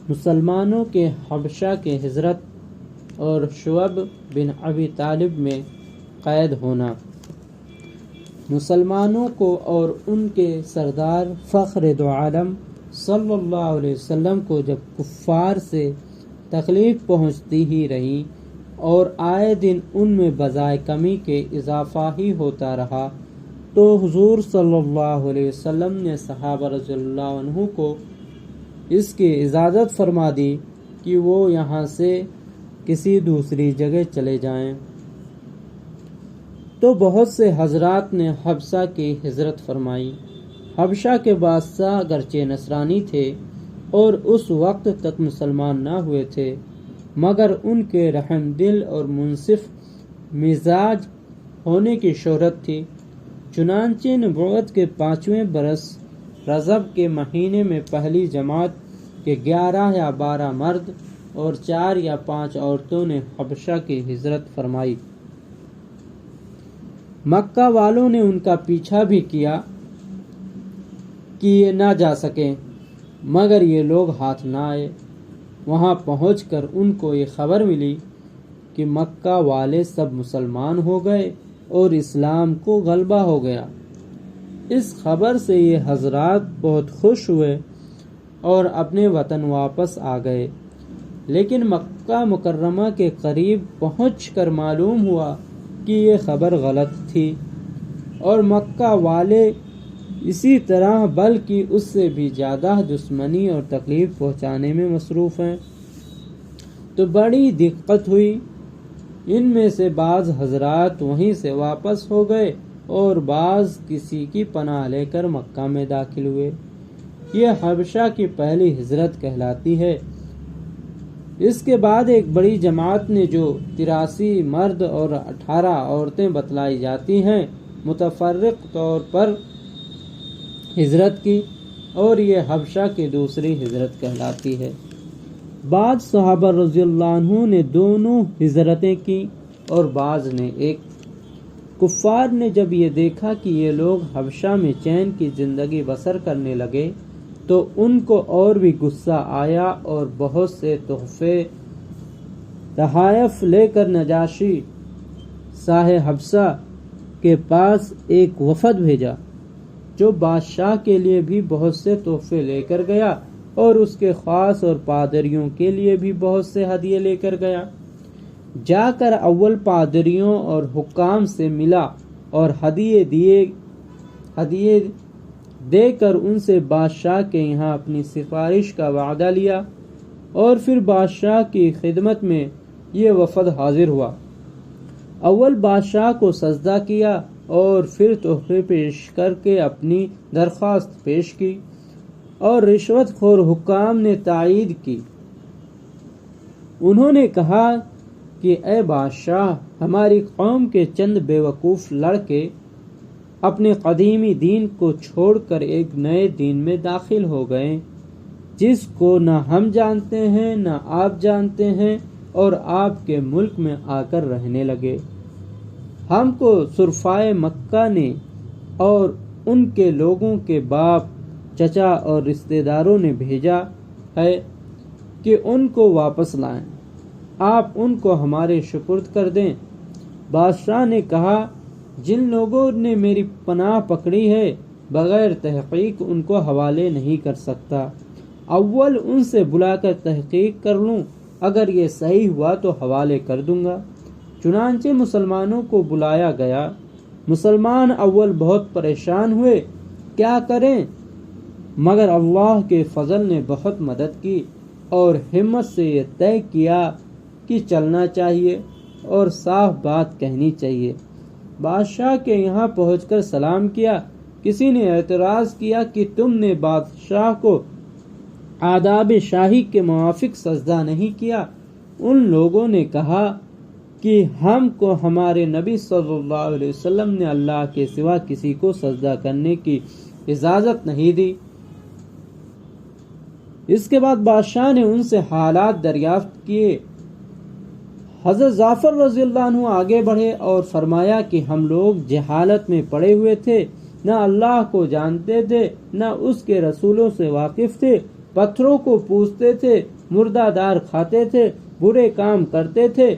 مسلمانوں کے حبشہ کے ہجرت اور شعیب بن ابی طالب میں قید ہونا۔ مسلمانوں کو اور ان کے سردار فخر دو عالم صلی اللہ علیہ وسلم کو جب کفار سے تکلیف پہنچتی ہی رہی اور آئے دن ان میں بجائے کمی کے اضافہ ہی ہوتا رہا، تو حضور صلی اللہ علیہ وسلم نے صحابہ رضی اللہ عنہ کو اس کی اجازت فرما دی کہ وہ یہاں سے کسی دوسری جگہ چلے جائیں۔ تو بہت سے حضرات نے حبشہ کی ہجرت فرمائی۔ حبشہ کے بادشاہ اگرچہ نصرانی تھے اور اس وقت تک مسلمان نہ ہوئے تھے، مگر ان کے رحم دل اور منصف مزاج ہونے کی شہرت تھی۔ چنانچہ نبوت کے 5ویں برس رجب کے مہینے میں پہلی جماعت کے 11 یا 12 مرد اور 4 یا 5 عورتوں نے حبشہ کی ہجرت فرمائی۔ مکہ والوں نے ان کا پیچھا بھی کیا کہ یہ نہ جا سکیں، مگر یہ لوگ ہاتھ نہ آئے۔ وہاں پہنچ کر ان کو یہ خبر ملی کہ مکہ والے سب مسلمان ہو گئے اور اسلام کو غلبہ ہو گیا۔ اس خبر سے یہ حضرات بہت خوش ہوئے اور اپنے وطن واپس آ گئے، لیکن مکہ مکرمہ کے قریب پہنچ کر معلوم ہوا کہ یہ خبر غلط تھی اور مکہ والے اسی طرح بلکہ اس سے بھی زیادہ دشمنی اور تکلیف پہنچانے میں مصروف ہیں۔ تو بڑی دقت ہوئی۔ ان میں سے بعض حضرات وہیں سے واپس ہو گئے اور بعض کسی کی پناہ لے کر مکہ میں داخل ہوئے۔ یہ حبشہ کی پہلی ہجرت کہلاتی ہے۔ اس کے بعد ایک بڑی جماعت نے جو 83 مرد اور 18 عورتیں بتلائی جاتی ہیں، متفرق طور پر ہجرت کی، اور یہ حبشہ کی دوسری ہجرت کہلاتی ہے۔ بعض صحابہ رضی اللہ عنہ نے دونوں ہجرتیں کی اور بعض نے ایک۔ کفار نے جب یہ دیکھا کہ یہ لوگ حبشہ میں چین کی زندگی بسر کرنے لگے تو ان کو اور بھی غصہ آیا اور بہت سے تحفے تحائف لے کر نجاشی شاہ حبشہ کے پاس ایک وفد بھیجا، جو بادشاہ کے لیے بھی بہت سے تحفے لے کر گیا اور اس کے خاص اور پادریوں کے لیے بھی بہت سے ہدیے لے کر گیا۔ جا کر اول پادریوں اور حکام سے ملا اور ہدیے دے کر ان سے بادشاہ کے یہاں اپنی سفارش کا وعدہ لیا، اور پھر بادشاہ کی خدمت میں یہ وفد حاضر ہوا۔ اول بادشاہ کو سجدہ کیا اور پھر تحفے پیش کر کے اپنی درخواست پیش کی، اور رشوت خور حکام نے تائید کی۔ انہوں نے کہا کہ اے بادشاہ، ہماری قوم کے چند بیوقوف لڑکے اپنے قدیمی دین کو چھوڑ کر ایک نئے دین میں داخل ہو گئے، جس کو نہ ہم جانتے ہیں نہ آپ جانتے ہیں، اور آپ کے ملک میں آ کر رہنے لگے۔ ہم کو شرفائے مکہ نے اور ان کے لوگوں کے باپ، چچا اور رشتہ داروں نے بھیجا ہے کہ ان کو واپس لائیں، آپ ان کو ہمارے سپرد کر دیں۔ بادشاہ نے کہا، جن لوگوں نے میری پناہ پکڑی ہے، بغیر تحقیق ان کو حوالے نہیں کر سکتا۔ اول ان سے بلا کر تحقیق کر لوں، اگر یہ صحیح ہوا تو حوالے کر دوں گا۔ چنانچہ مسلمانوں کو بلایا گیا۔ مسلمان اول بہت پریشان ہوئے، کیا کریں؟ مگر اللہ کے فضل نے بہت مدد کی اور ہمت سے یہ طے کیا کہ چلنا چاہیے اور صاف بات کہنی چاہیے۔ بادشاہ کے یہاں پہنچ کر سلام کیا۔ کسی نے اعتراض کیا کہ تم نے بادشاہ کو آداب شاہی کے موافق سجدہ نہیں کیا۔ ان لوگوں نے کہا کہ ہم کو ہمارے نبی صلی اللہ علیہ وسلم نے اللہ کے سوا کسی کو سجدہ کرنے کی اجازت نہیں دی۔ اس کے بعد بادشاہ نے ان سے حالات دریافت کیے۔ حضرت جعفر رضی اللہ عنہ آگے بڑھے اور فرمایا کہ ہم لوگ جہالت میں پڑے ہوئے تھے، نہ اللہ کو جانتے تھے نہ اس کے رسولوں سے واقف تھے، پتھروں کو پوجتے تھے مردہ دار کھاتے تھے، برے کام کرتے تھے،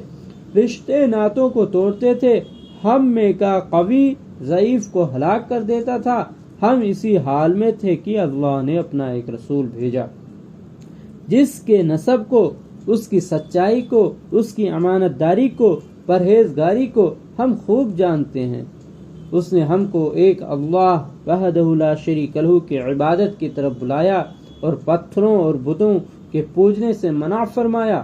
رشتے ناتوں کو توڑتے تھے، ہم میں کا قوی ضعیف کو ہلاک کر دیتا تھا۔ ہم اسی حال میں تھے کہ اللہ نے اپنا ایک رسول بھیجا جس کے نسب کو، اس کی سچائی کو، اس کی امانت داری کو، پرہیزگاری کو ہم خوب جانتے ہیں۔ اس نے ہم کو ایک اللہ وحدہ لا شریک لہ کی عبادت کی طرف بلایا اور پتھروں اور بتوں کے پوجنے سے منع فرمایا۔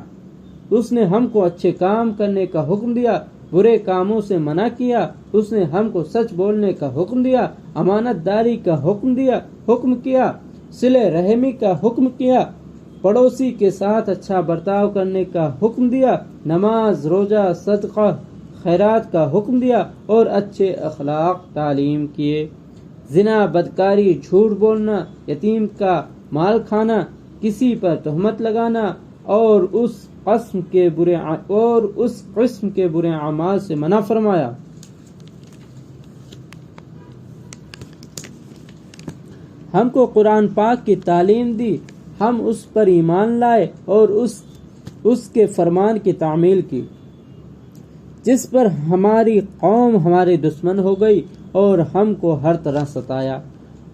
اس نے ہم کو اچھے کام کرنے کا حکم دیا، برے کاموں سے منع کیا۔ اس نے ہم کو سچ بولنے کا حکم دیا، امانت داری کا حکم کیا، صلہ رحمی کا حکم کیا، پڑوسی کے ساتھ اچھا برتاؤ کرنے کا حکم دیا، نماز، روزہ، صدقہ، خیرات کا حکم دیا اور اچھے اخلاق تعلیم کیے۔ زنا، بدکاری، جھوٹ بولنا، یتیم کا مال کھانا، کسی پر تہمت لگانا اور اس قسم کے برے اعمال سے منع فرمایا۔ ہم کو قرآن پاک کی تعلیم دی، ہم اس پر ایمان لائے اور اس کے فرمان کی تعمیل کی، جس پر ہماری قوم ہمارے دشمن ہو گئی اور ہم کو ہر طرح ستایا۔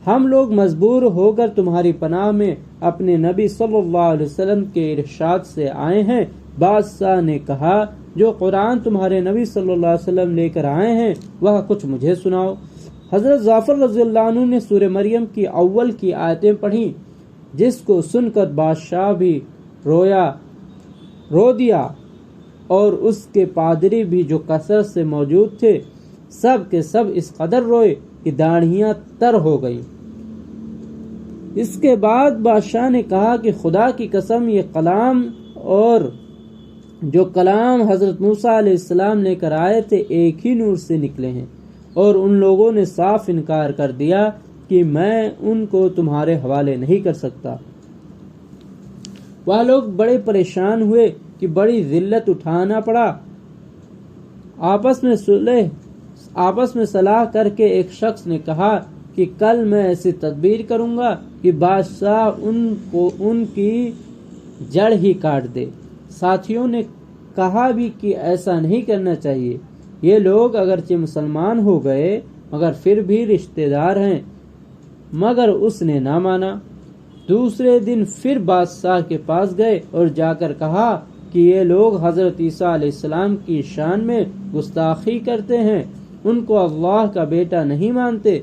ہم لوگ مجبور ہو کر تمہاری پناہ میں اپنے نبی صلی اللہ علیہ وسلم کے ارشاد سے آئے ہیں۔ بادشاہ نے کہا، جو قرآن تمہارے نبی صلی اللہ علیہ وسلم لے کر آئے ہیں وہ کچھ مجھے سناؤ۔ حضرت جعفر رضی اللہ عنہ نے سورہ مریم کی اول کی آیتیں پڑھی، جس کو سن کر بادشاہ بھی رو دیا اور اس کے پادری بھی جو کثرت سے موجود تھے، سب کے سب اس قدر روئے کہ داڑھیاں تر ہو گئی۔ اس کے بعد بادشاہ نے کہا کہ خدا کی قسم، یہ کلام اور جو کلام حضرت موسیٰ علیہ السلام لے کر آئے تھے ایک ہی نور سے نکلے ہیں، اور ان لوگوں نے صاف انکار کر دیا کہ میں ان کو تمہارے حوالے نہیں کر سکتا۔ وہ لوگ بڑے پریشان ہوئے کہ بڑی ذلت اٹھانا پڑا۔ آپس میں صلاح کر کے ایک شخص نے کہا کہ کل میں ایسی تدبیر کروں گا کہ بادشاہ ان کی جڑ ہی کاٹ دے۔ ساتھیوں نے کہا بھی کہ ایسا نہیں کرنا چاہیے، یہ لوگ اگرچہ مسلمان ہو گئے مگر پھر بھی رشتہ دار ہیں، مگر اس نے نہ مانا۔ دوسرے دن پھر بادشاہ کے پاس گئے اور جا کر کہا کہ یہ لوگ حضرت عیسیٰ علیہ السلام کی شان میں گستاخی کرتے ہیں، ان کو اللہ کا بیٹا نہیں مانتے۔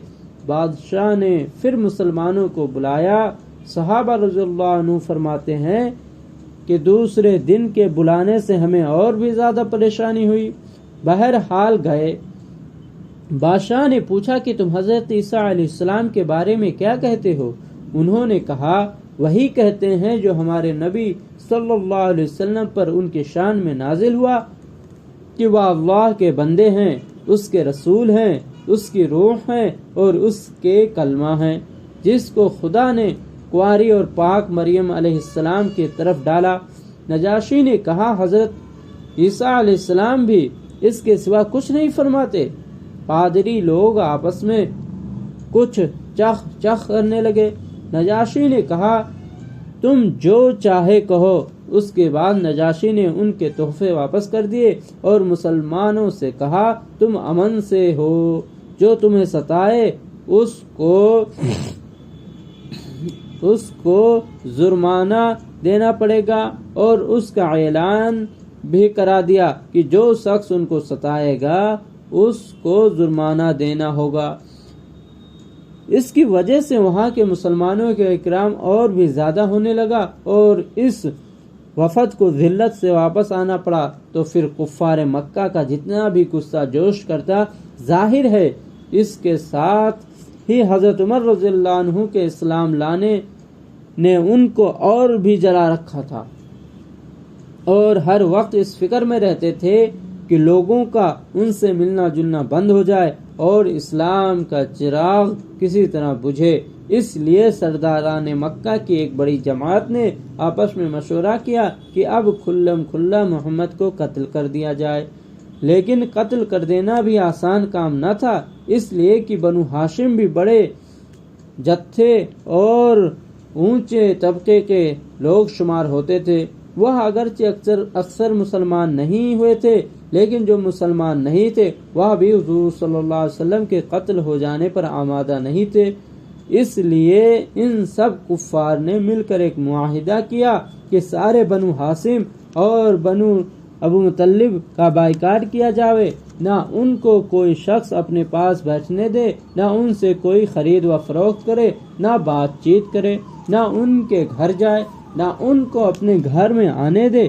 بادشاہ نے پھر مسلمانوں کو بلایا۔ صحابہ رضی اللہ عنہ فرماتے ہیں کہ دوسرے دن کے بلانے سے ہمیں اور بھی زیادہ پریشانی ہوئی۔ بہرحال گئے۔ بادشاہ نے پوچھا کہ تم حضرت عیسیٰ علیہ السلام کے بارے میں کیا کہتے ہو؟ انہوں نے کہا، وہی کہتے ہیں جو ہمارے نبی صلی اللہ علیہ وسلم پر ان کی شان میں نازل ہوا کہ وہ اللہ کے بندے ہیں، اس کے رسول ہیں، اس کی روح ہیں اور اس کے کلمہ ہیں، جس کو خدا نے کنواری اور پاک مریم علیہ السلام کی طرف ڈالا۔ نجاشی نے کہا، حضرت عیسیٰ علیہ السلام بھی اس کے سوا کچھ نہیں فرماتے۔ پادری لوگ آپس میں کچھ چخ کرنے لگے۔ نجاشی نے کہا، تم جو چاہے کہو۔ اس کے بعد نجاشی نے ان کے تحفے واپس کر دیے اور مسلمانوں سے کہا، تم امن سے ہو، جو تمہیں ستائے اس کو جرمانہ دینا پڑے گا، اور اس کا اعلان بھی کرا دیا کہ جو شخص ان کو ستائے گا اس کو جرمانہ دینا ہوگا۔ اس کی وجہ سے وہاں کے مسلمانوں کا اکرام اور بھی زیادہ ہونے لگا اور اس وفد کو ذلت سے واپس آنا پڑا۔ تو پھر کفار مکہ کا جتنا بھی غصہ جوش کرتا ظاہر ہے، اس کے ساتھ ہی حضرت عمر رضی اللہ عنہ کے اسلام لانے نے ان کو اور بھی جلا رکھا تھا، اور ہر وقت اس فکر میں رہتے تھے کہ لوگوں کا ان سے ملنا جلنا بند ہو جائے اور اسلام کا چراغ کسی طرح بجھے۔ اس لیے سرداران مکہ کی ایک بڑی جماعت نے آپس میں مشورہ کیا کہ اب کھلم کھلا محمد کو قتل کر دیا جائے، لیکن قتل کر دینا بھی آسان کام نہ تھا، اس لیے کہ بنو ہاشم بھی بڑے جتھے اور اونچے طبقے کے لوگ شمار ہوتے تھے۔ وہ اگرچہ اکثر مسلمان نہیں ہوئے تھے، لیکن جو مسلمان نہیں تھے وہ بھی حضور صلی اللہ علیہ وسلم کے قتل ہو جانے پر آمادہ نہیں تھے۔ اس لیے ان سب کفار نے مل کر ایک معاہدہ کیا کہ سارے بنو ہاشم اور بنو ابو مطلب کا بائیکاٹ کیا جاوے، نہ ان کو کوئی شخص اپنے پاس بیٹھنے دے، نہ ان سے کوئی خرید و فروخت کرے، نہ بات چیت کرے، نہ ان کے گھر جائے، نہ ان کو اپنے گھر میں آنے دے۔